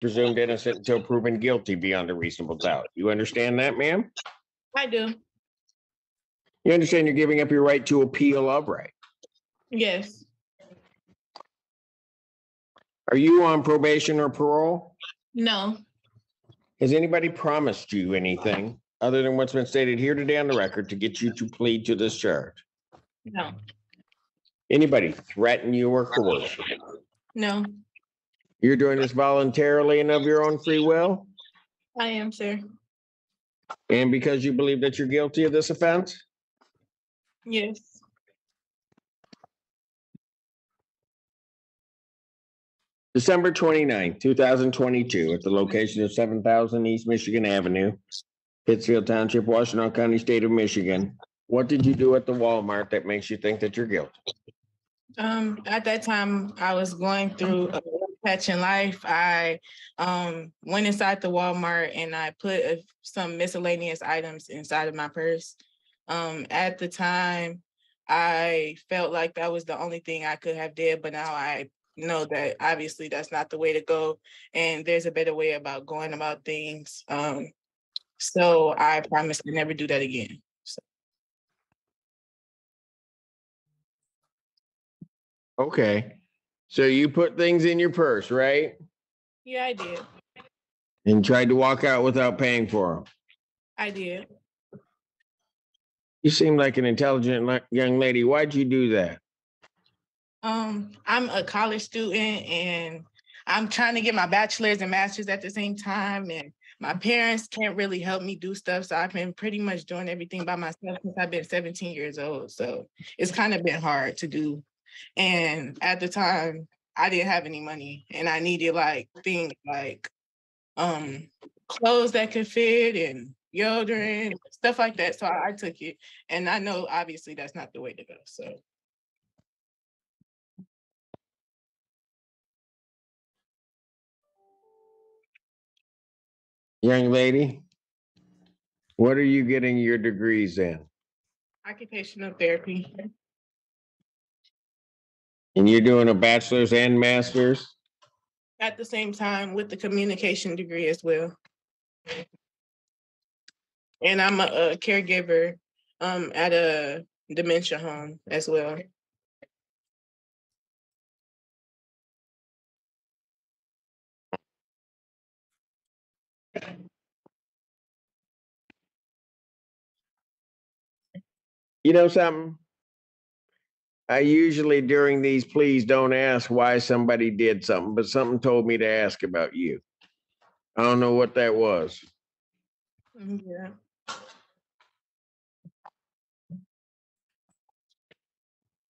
presumed innocent until proven guilty beyond a reasonable doubt. You understand that, ma'am? I do. You understand you're giving up your right to appeal of right. Yes. Are you on probation or parole? No. Has anybody promised you anything other than what's been stated here today on the record to get you to plead to this charge? No. Anybody threaten you or coerce you? No. You're doing this voluntarily and of your own free will? I am, sir. And because you believe that you're guilty of this offense? Yes. December 29th, 2022, at the location of 7000 East Michigan Avenue, Pittsfield Township, Washtenaw County, State of Michigan. What did you do at the Walmart that makes you think that you're guilty? At that time, I was going through a patch in life. I went inside the Walmart and I put some miscellaneous items inside of my purse. At the time, I felt like that was the only thing I could have did, but now I know that obviously that's not the way to go, and there's a better way about going about things. So I promise to never do that again. So. Okay. So you put things in your purse, right? Yeah, I did. And tried to walk out without paying for them. I did. You seem like an intelligent young lady. Why'd you do that? I'm a college student and I'm trying to get my bachelor's and master's at the same time. And my parents can't really help me do stuff. So I've been pretty much doing everything by myself since I've been 17 years old. So it's kind of been hard to do. And at the time, I didn't have any money and I needed like things like clothes that could fit and deodorant, stuff like that. So I took it. And I know obviously that's not the way to go. So. Young lady, what are you getting your degrees in? Occupational therapy. And you're doing a bachelor's and master's? At the same time with the communication degree as well. And I'm a caregiver at a dementia home as well. You know something? I usually during these pleas don't ask why somebody did something, but something told me to ask about you. I don't know what that was. Yeah.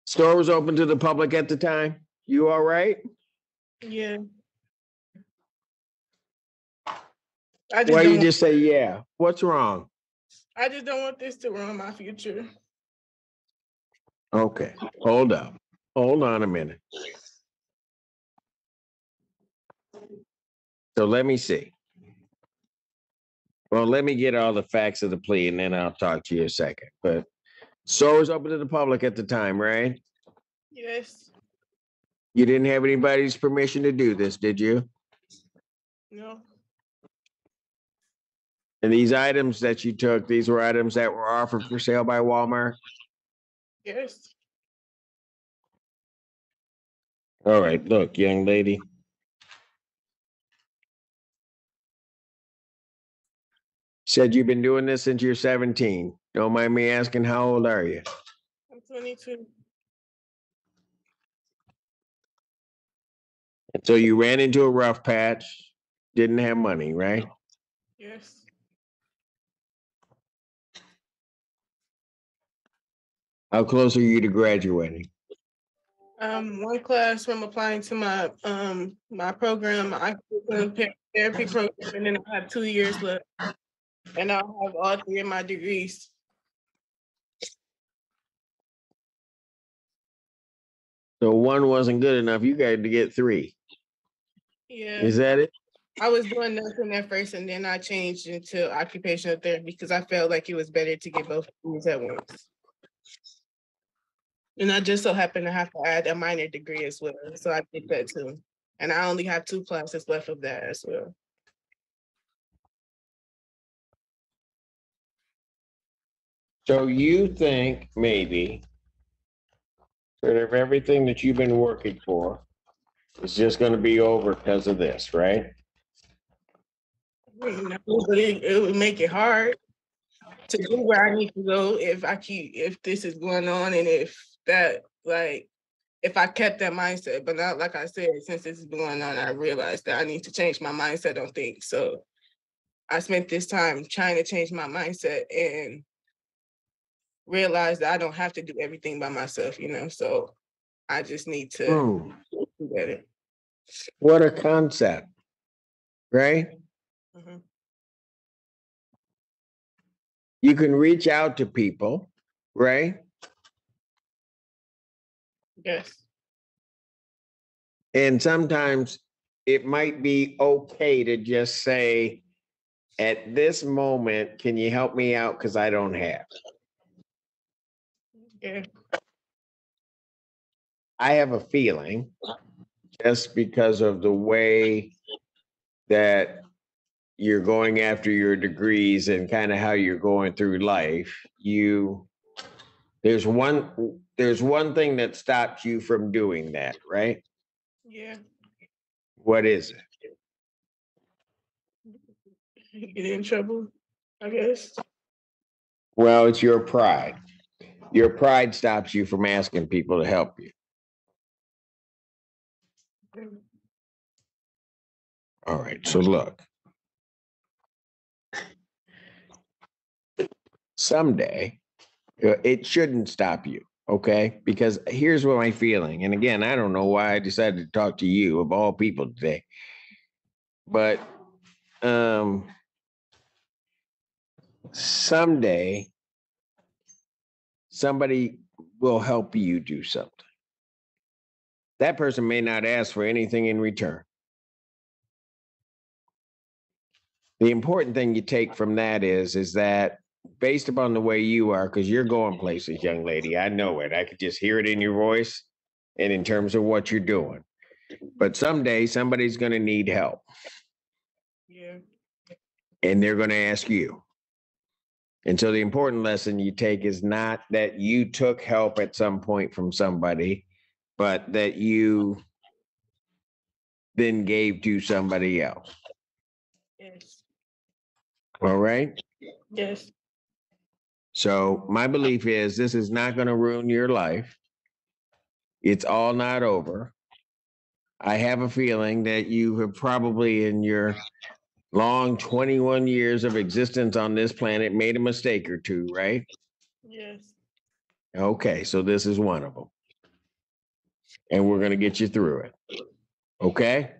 Store was open to the public at the time. You all right? Yeah. Why you just say yeah? What's wrong? I just don't want this to ruin my future. Okay, hold up. Hold on a minute. So let me see. Well, let me get all the facts of the plea and then I'll talk to you a second. But store was open to the public at the time, right? Yes. You didn't have anybody's permission to do this, did you? No. And these items that you took, these were items that were offered for sale by Walmart? Yes. All right, look, young lady. Said you've been doing this since you're 17. Don't mind me asking, how old are you? I'm 22. And so you ran into a rough patch, didn't have money, right? Yes. How close are you to graduating? One class from applying to my my program, my occupational therapy program, and then I have 2 years left. And I'll have all 3 of my degrees. So one wasn't good enough. You got to get 3. Yeah. Is that it? I was doing nursing at first, and then I changed into occupational therapy because I felt like it was better to get both degrees at once. And I just so happened to have to add a minor degree as well, so I did that too. And I only have 2 classes left of that as well. So you think maybe sort of everything that you've been working for is just going to be over because of this, right? No, but it would make it hard to go where I need to go if this is going on, and if I kept that mindset. But not, like I said, since this is going on, I realized that I need to change my mindset on things. So I spent this time trying to change my mindset and realize that I don't have to do everything by myself, so I just need to do better. What a concept, right? Mhm. You can reach out to people, right? Yes. And sometimes it might be okay to just say, at this moment, can you help me out? Because I don't have. Yeah. I have a feeling, just because of the way that you're going after your degrees and kind of how you're going through life, there's one thing that stops you from doing that, right? Yeah. What is it? Get in trouble, I guess. Well, it's your pride. Your pride stops you from asking people to help you. All right, so look. Someday, it shouldn't stop you, okay? Because here's what my feeling, and again, I don't know why I decided to talk to you of all people today, but someday somebody will help you do something. That person may not ask for anything in return. The important thing you take from that is that based upon the way you are, because you're going places, young lady, I know it. I could just hear it in your voice and in terms of what you're doing. But someday somebody's going to need help. Yeah. And they're going to ask you. And so the important lesson you take is not that you took help at some point from somebody, but that you then gave to somebody else. Yes. All right. Yes. So my belief is this is not going to ruin your life. It's all not over. I have a feeling that you have probably in your long 21 years of existence on this planet made a mistake or two, right? Yes. Okay, so this is one of them. And we're going to get you through it. Okay?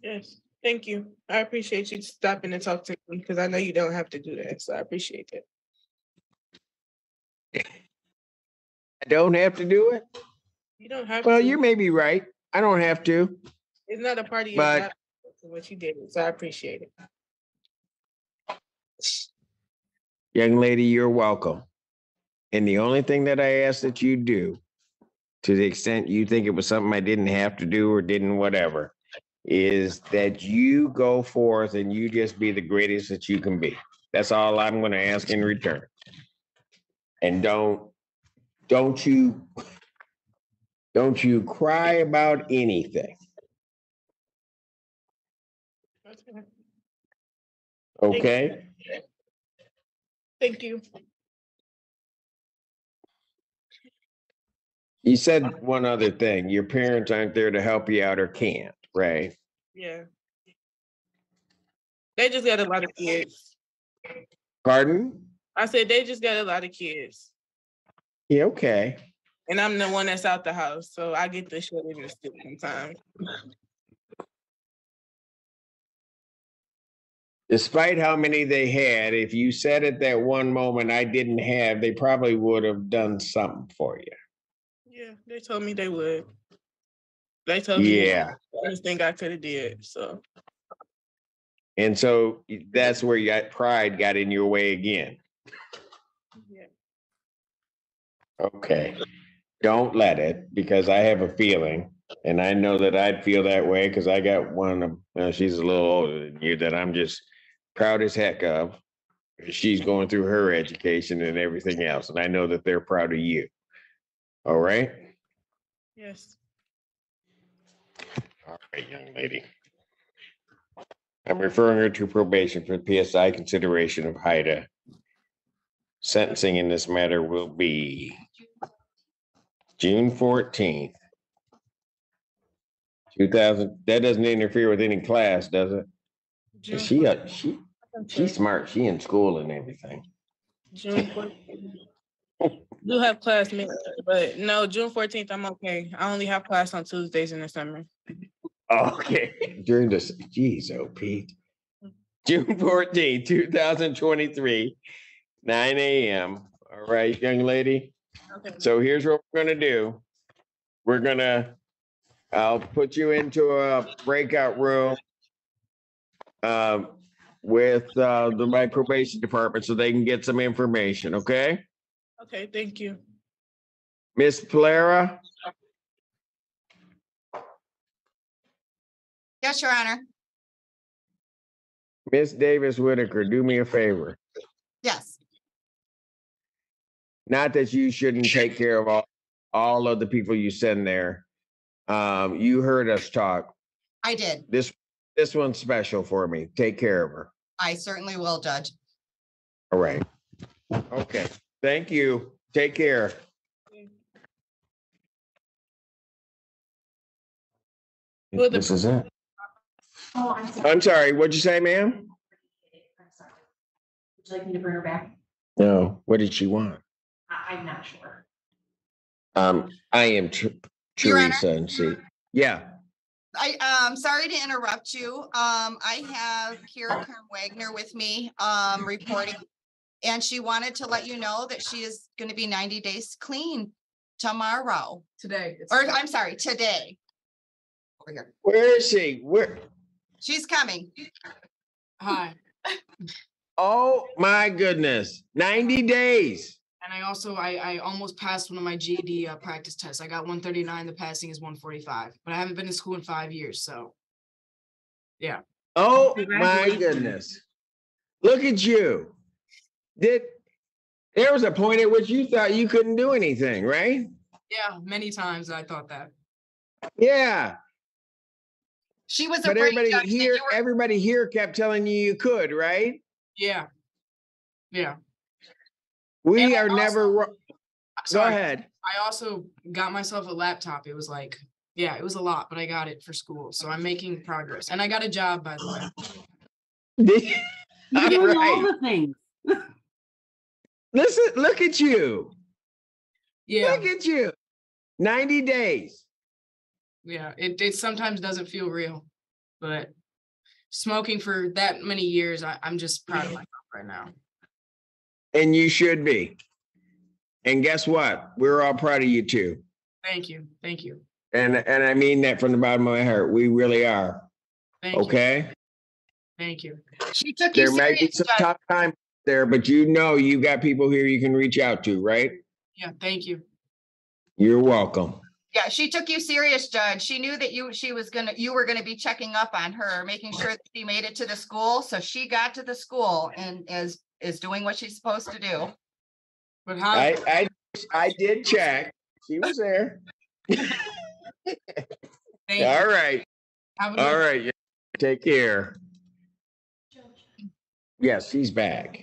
Yes. Thank you. I appreciate you stopping to talk to me because I know you don't have to do that. So I appreciate it. I don't have to do it. You don't have Well, to. you may be right. I don't have to. It's not a part of your But job what you did. So I appreciate it. young lady, you're welcome. And the only thing that I ask that you do, to the extent you think it was something I didn't have to do or didn't whatever, is that you go forth and you just be the greatest that you can be. That's all I'm going to ask in return. And don't you cry about anything. Okay? Thank you. You said one other thing. Your parents aren't there to help you out or can't, right? Yeah. They just got a lot of kids. Pardon? I said they just got a lot of kids. Yeah, okay. And I'm the one that's out the house. So I get the shit in the stick sometimes. Despite how many they had, if you said at that one moment I didn't have, they probably would have done something for you. Yeah, they told me they would. They told me Yeah. this thing I could have did. So And so that's where your pride got in your way again. yeah. Okay. Don't let it, because I have a feeling And I know that I'd feel that way because I got one of, she's a little older than you, that I'm just proud as heck of. She's going through her education and everything else. And I know that they're proud of you. All right. Yes. All right, young lady. I'm referring her to probation for PSI consideration of HIDA. Sentencing in this matter will be June 14th, 2000. That doesn't interfere with any class, does it? June She's smart. She in school and everything. June 14th. Do have class, but no, June 14th, I'm okay. I only have class on Tuesdays in the summer. Okay. During this, geez, oh, Pete. June 14th, 2023, 9 a.m. All right, young lady. Okay. So here's what we're going to do. I'll put you into a breakout room with my probation department so they can get some information, okay? Okay, thank you. Miss Polera? Yes, Your Honor. Miss Davis Whitaker, do me a favor. Yes. Not that you shouldn't take care of all of the people you send there. You heard us talk. I did. This one's special for me. Take care of her. I certainly will, Judge. All right. Okay. Thank you. Take care. Well, This is it. Oh, I'm sorry. I'm sorry. What'd you say, ma'am? I'm sorry. Would you like me to bring her back? No. What did she want? I'm not sure. I am Your Honor? Teresa and see. Yeah. I'm sorry to interrupt you. I have Kira Kern Wagner with me, reporting, and she wanted to let you know that she is going to be 90 days clean tomorrow. Today. Or I'm sorry, today. Over here. Where is she? Where? She's coming. Hi. Oh my goodness. 90 days. And I almost passed one of my GED practice tests. I got 139. The passing is 145. But I haven't been in school in 5 years. So, yeah. Oh my goodness. Look at you. There was a point at which you thought you couldn't do anything, right? Yeah, many times I thought that. Yeah. She was But afraid, Judge, that everybody here kept telling you could, right? Yeah. Yeah. We And are also- never. Go Sorry. ahead. I also got myself a laptop. It was like, yeah, it was a lot, but I got it for school. So I'm making progress. And I got a job, by the way. You're doing all Right. the things. Listen, look at you. Yeah. Look at you. 90 days. Yeah. It sometimes doesn't feel real. But smoking for that many years, I'm just proud of myself right now. And you should be. And guess what? We're all proud of you too. Thank you. Thank you. And I mean that from the bottom of my heart. We really are. Thank you. Okay. Thank you. she took you There might be serious, some Judge. tough times there, but you know you got people here you can reach out to, right? Yeah. Thank you. You're welcome. Yeah, she took you serious, Judge. She knew that you were gonna be checking up on her, making sure that she made it to the school. So she got to the school and is doing what she's supposed to do. But how? I did check. She was there. Thank you. All right. Have a good All right. Take care. Yes, he's back.